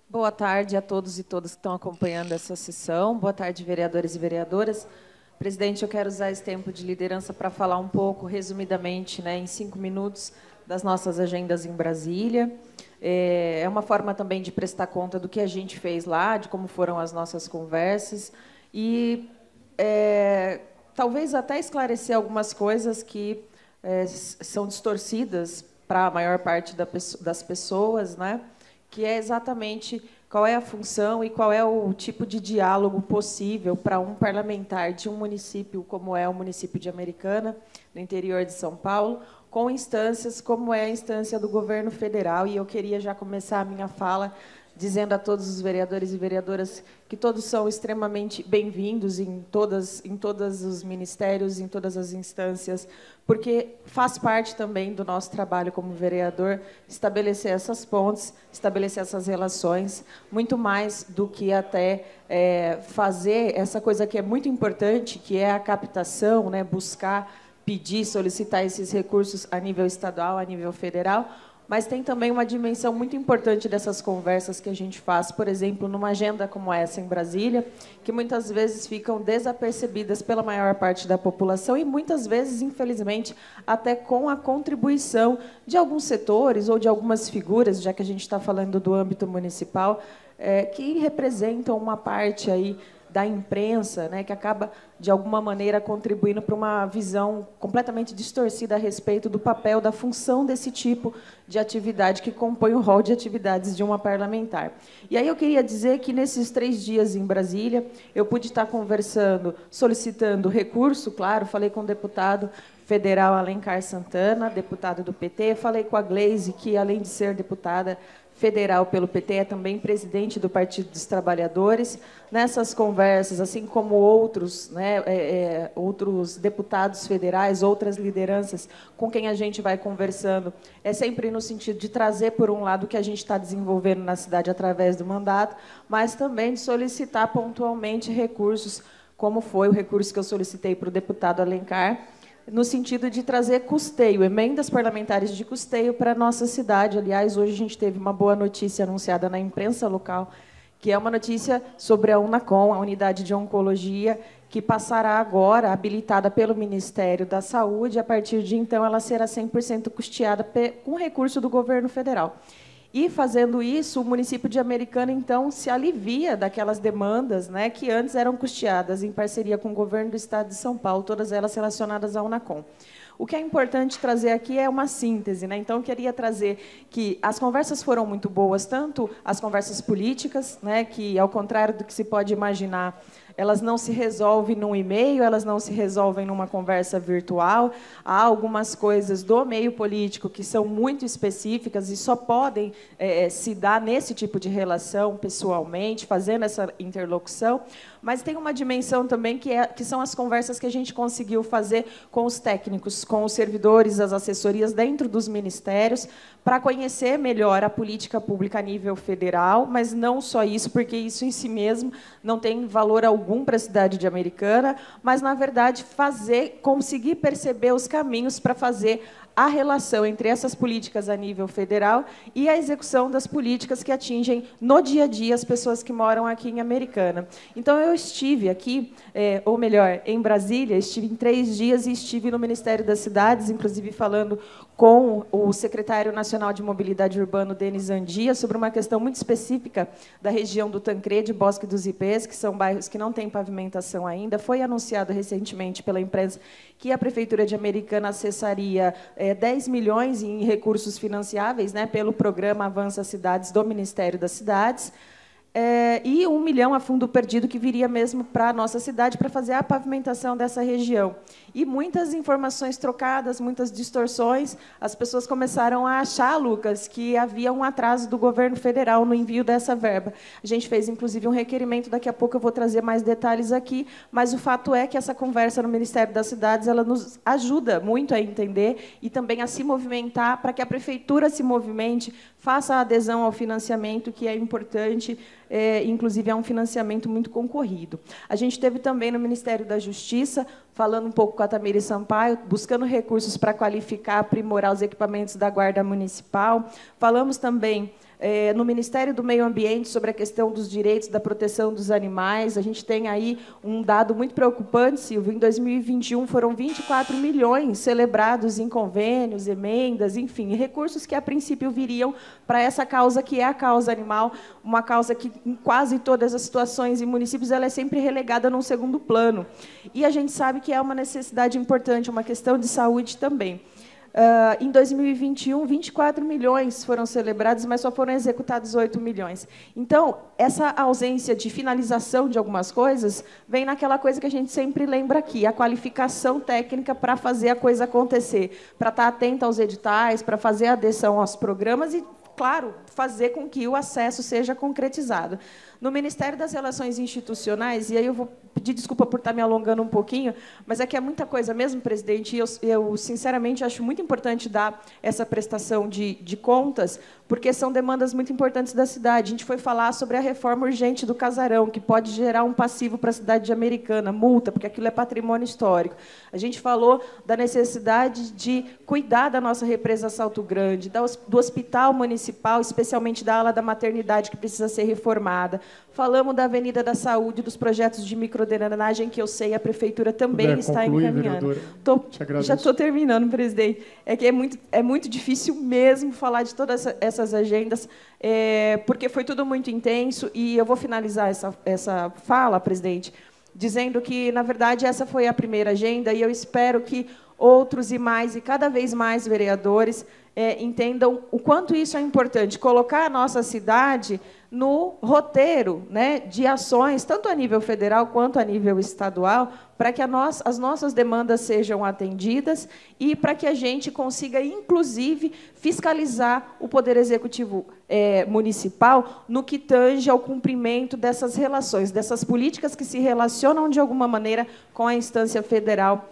Boa tarde a todos e todas que estão acompanhando essa sessão. Boa tarde, vereadores e vereadoras. Presidente, eu quero usar esse tempo de liderança para falar um pouco, resumidamente, em 5 minutos, das nossas agendas em Brasília. É uma forma também de prestar conta do que a gente fez lá, de como foram as nossas conversas e talvez até esclarecer algumas coisas que são distorcidas para a maior parte das pessoas, né? Que é exatamente qual é a função e qual é o tipo de diálogo possível para um parlamentar de um município como é o município de Americana, no interior de São Paulo, com instâncias como é a instância do governo federal. E eu queria já começar a minha fala dizendo a todos os vereadores e vereadoras que todos são extremamente bem-vindos em todos os ministérios, em todas as instâncias, porque faz parte também do nosso trabalho como vereador estabelecer essas pontes, estabelecer essas relações, muito mais do que até fazer essa coisa que é muito importante, que é a captação, né, buscar, pedir, solicitar esses recursos a nível estadual, a nível federal, mas tem também uma dimensão muito importante dessas conversas que a gente faz, por exemplo, numa agenda como essa em Brasília, que muitas vezes ficam desapercebidas pela maior parte da população e muitas vezes, infelizmente, até com a contribuição de alguns setores ou de algumas figuras, já que a gente está falando do âmbito municipal, que representam uma parte aí da imprensa, né, que acaba, de alguma maneira, contribuindo para uma visão completamente distorcida a respeito do papel, da função desse tipo de atividade que compõe o rol de atividades de uma parlamentar. E aí eu queria dizer que, nesses 3 dias em Brasília, eu pude estar conversando, solicitando recurso, claro, falei com o deputado federal Alencar Santana, deputado do PT, falei com a Gleise, que, além de ser deputada federal pelo PT, é também presidente do Partido dos Trabalhadores. Nessas conversas, assim como outros, outros deputados federais, outras lideranças com quem a gente vai conversando, é sempre no sentido de trazer, por um lado, o que a gente está desenvolvendo na cidade através do mandato, mas também de solicitar pontualmente recursos, como foi o recurso que eu solicitei para o deputado Alencar, no sentido de trazer custeio, emendas parlamentares de custeio para a nossa cidade. Aliás, hoje a gente teve uma boa notícia anunciada na imprensa local, que é uma notícia sobre a Unacom, a Unidade de Oncologia, que passará agora, habilitada pelo Ministério da Saúde, a partir de então ela será 100% custeada com recurso do governo federal. E, fazendo isso, o município de Americana, então, se alivia daquelas demandas, né, que antes eram custeadas em parceria com o governo do Estado de São Paulo, todas elas relacionadas à Unacom. O que é importante trazer aqui é uma síntese, né? Então, eu queria trazer que as conversas foram muito boas, tanto as conversas políticas, né, que, ao contrário do que se pode imaginar, elas não se resolvem num e-mail, elas não se resolvem numa conversa virtual. Há algumas coisas do meio político que são muito específicas e só podem se dar nesse tipo de relação, pessoalmente, fazendo essa interlocução. Mas tem uma dimensão também que são as conversas que a gente conseguiu fazer com os técnicos, com os servidores, as assessorias dentro dos ministérios, para conhecer melhor a política pública a nível federal, mas não só isso, porque isso em si mesmo não tem valor algum para a cidade de Americana, mas, na verdade, conseguir perceber os caminhos para fazer a relação entre essas políticas a nível federal e a execução das políticas que atingem no dia a dia as pessoas que moram aqui em Americana. Então, eu estive aqui, ou melhor, em Brasília, estive em 3 dias e estive no Ministério das Cidades, inclusive falando com o secretário nacional de Mobilidade Urbana, Denis Andia, sobre uma questão muito específica da região do Tancredi, Bosque dos Ipês, que são bairros que não têm pavimentação ainda. Foi anunciado recentemente pela imprensa que a Prefeitura de Americana acessaria 10 milhões em recursos financiáveis, né, pelo programa Avança Cidades do Ministério das Cidades, e 1 milhão a fundo perdido que viria mesmo para a nossa cidade para fazer a pavimentação dessa região. E muitas informações trocadas, muitas distorções. As pessoas começaram a achar, Lucas, que havia um atraso do governo federal no envio dessa verba. A gente fez, inclusive, um requerimento, daqui a pouco eu vou trazer mais detalhes aqui, mas o fato é que essa conversa no Ministério das Cidades ela nos ajuda muito a entender e também a se movimentar para que a Prefeitura se movimente, faça a adesão ao financiamento, que é importante, inclusive é um financiamento muito concorrido. A gente teve também no Ministério da Justiça, falando um pouco com a Tamires Sampaio, buscando recursos para qualificar, aprimorar os equipamentos da Guarda Municipal. Falamos também no Ministério do Meio Ambiente sobre a questão dos direitos da proteção dos animais. A gente tem aí um dado muito preocupante, Silvio. Em 2021, foram 24 milhões celebrados em convênios, emendas, enfim, recursos que, a princípio, viriam para essa causa que é a causa animal, uma causa que, em quase todas as situações e municípios, ela é sempre relegada num segundo plano. E a gente sabe que é uma necessidade importante, uma questão de saúde também. Em 2021, 24 milhões foram celebrados, mas só foram executados 8 milhões. Então, essa ausência de finalização de algumas coisas vem naquela coisa que a gente sempre lembra aqui, a qualificação técnica para fazer a coisa acontecer, para estar atenta aos editais, para fazer a adesão aos programas e, claro, fazer com que o acesso seja concretizado. No Ministério das Relações Institucionais, e aí eu vou pedir desculpa por estar me alongando um pouquinho, mas é que é muita coisa mesmo, presidente, e eu sinceramente, acho muito importante dar essa prestação de contas, porque são demandas muito importantes da cidade. A gente foi falar sobre a reforma urgente do Casarão, que pode gerar um passivo para a cidade de Americana, multa, porque aquilo é patrimônio histórico. A gente falou da necessidade de cuidar da nossa represa Salto Grande, do hospital municipal, especialmente da ala da maternidade, que precisa ser reformada. Falamos da Avenida da Saúde, dos projetos de microdrenagem, que eu sei a Prefeitura também está encaminhando. Já estou terminando, presidente. É que é muito difícil mesmo falar de todas essas agendas, porque foi tudo muito intenso, e eu vou finalizar essa fala, presidente, dizendo que, na verdade, essa foi a primeira agenda, e eu espero que outros e cada vez mais vereadores entendam o quanto isso é importante, colocar a nossa cidade no roteiro, né, de ações, tanto a nível federal quanto a nível estadual, para que as nossas demandas sejam atendidas e para que a gente consiga, inclusive, fiscalizar o Poder Executivo municipal no que tange ao cumprimento dessas relações, dessas políticas que se relacionam, de alguma maneira, com a instância federal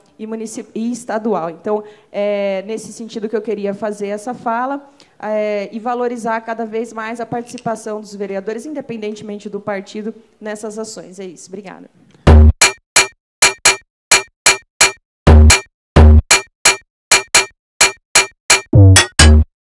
e estadual. Então, nesse sentido que eu queria fazer essa fala, e valorizar cada vez mais a participação dos vereadores, independentemente do partido, nessas ações. É isso. Obrigada.